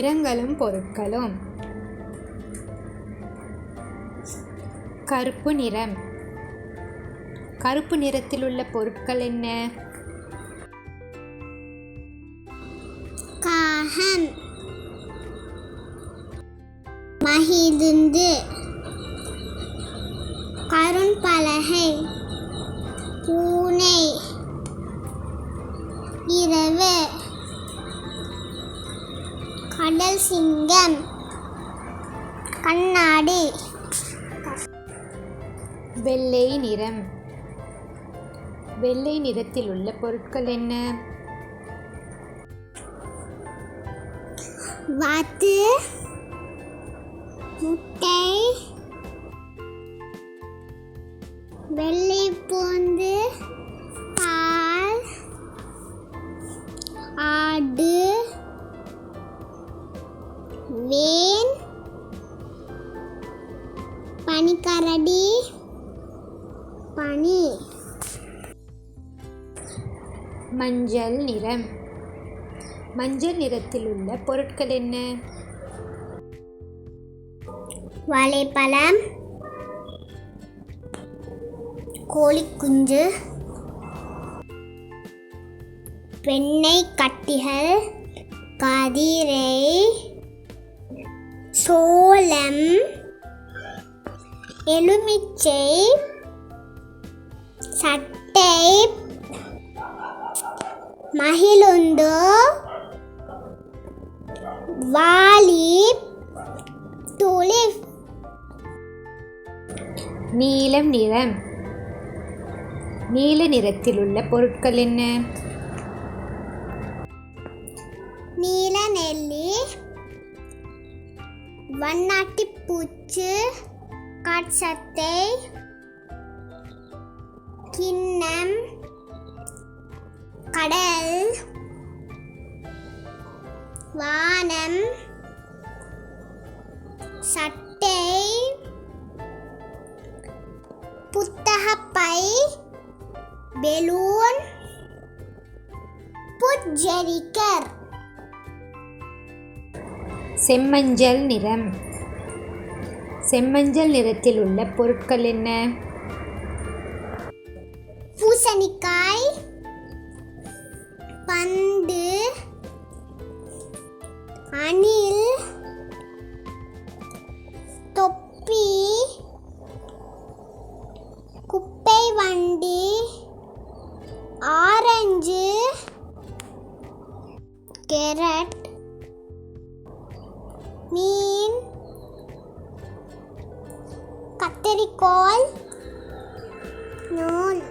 நிறங்களும் பொருட்களும். கருப்பு நிறம். கருப்பு நிறத்தில் உள்ள பொருட்கள் என்ன? காகம், மகிழுந்து, கரும்பலகை, பூனை, இரவு, கடல் சிங்கம், கண்ணாடி. வெள்ளை நிறம். வெள்ளை நிறத்தில் உள்ள பொருட்கள் என்ன? வாத்து, முட்டை, வெள்ளை பூந்து, பால், ஆடு, வேன், பனிக்கரடி, பனி. மஞ்சள் நிறம். மஞ்சள் நிறத்தில் உள்ள பொருட்கள் என்ன? வாழைப்பழம், கோழிக்குஞ்சு, வெண்ணெய் கட்டிகள், கதிரை, சோளம், எலுமிச்சை, சட்டை, மகிழுந்து, வாளி, துளிர். நீலம் நிறம். நீல நிறத்தில் உள்ள பொருட்கள் என்ன? நீல நெல்லி, வண்ணாட்டி பூச்சு, காட்சத்தை, கிண்ணம், கடல், வானம், சட்டை, புத்தகப்பை, பெலூன், புட்ஜெரிக்கர். செம்மஞ்சள் நிறம். செம்மஞ்சள் நிறத்தில் உள்ள பொருட்கள் என்ன? பூசணிக்காய், பந்து, அணில், தொப்பி, குப்பை வண்டி, ஆரஞ்சு, கேரட், மீன், கத்தரிக்கோல், நூல்.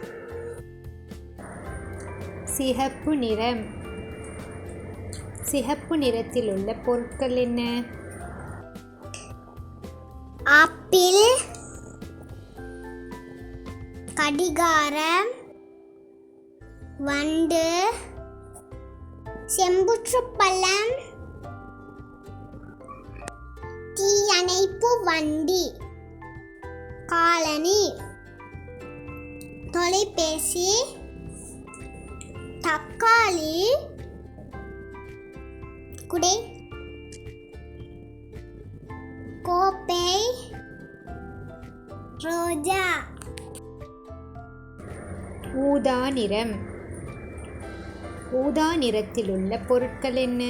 சிகப்பு நிறம். சிகப்பு நிறத்தில் உள்ள பொருட்கள் என்ன? ஆப்பிள், கடிகாரம், வண்டு, செம்புற்றுப்பழம், தீயணைப்பு வண்டி, காலனி, தொலைபேசி, தக்காளி, குடை, கோப்பை, ரோஜா. ஊதா நிறம். ஊதா நிறத்தில் உள்ள பொருட்கள் என்ன?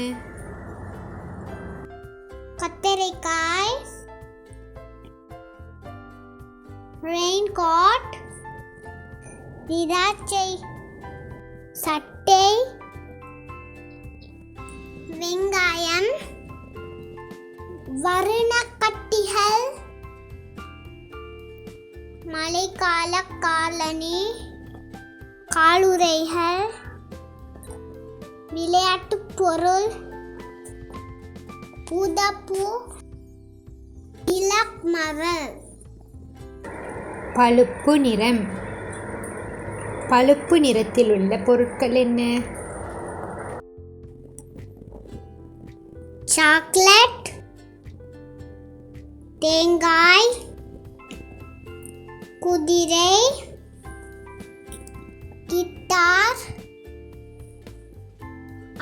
கத்தரிக்காய், ரெயின்கோட், திராட்சை, சட்டை, வெங்காயம், வர்ணக்கட்டிகள், மழைக்கால காலனி, காலுறைகள், விளையாட்டுப் பொருள், ஊதாப்பூ, இலக்மரம். பழுப்பு நிறம். பழுப்பு நிறத்தில் உள்ள பொருட்கள் என்ன? சாக்லேட், தேங்காய், குதிரை, கிட்டார்,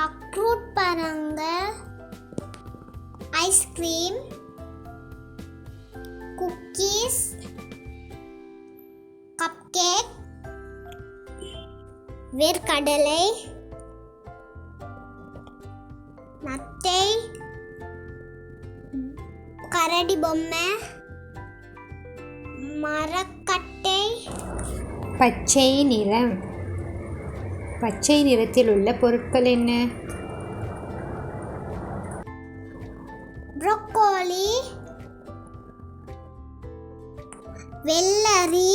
அக்ரூட் பழங்கள், ஐஸ்கிரீம், குக்கீஸ், கப்கேக், வேர்க்கடலை, நத்தை, கரடி பொம்மை, மரக்கட்டை. பச்சை நிறம். பச்சை நிறத்தில் உள்ள பொருட்கள் என்ன? ப்ரோக்கோலி, வெள்ளரி,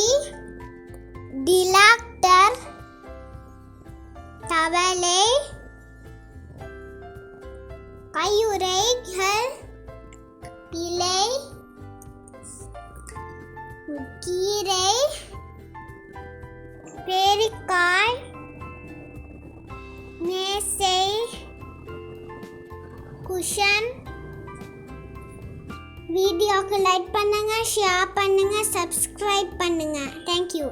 டிலாக்டர், தவளை, கையுறைகள், இலை, கீரை, பேரிக்காய், மேசை, குஷன். வீடியோக்கு லைக் பண்ணுங்க, ஷேர் பண்ணுங்க, சப்ஸ்கிரைப் பண்ணுங்க. தேங்க்யூ.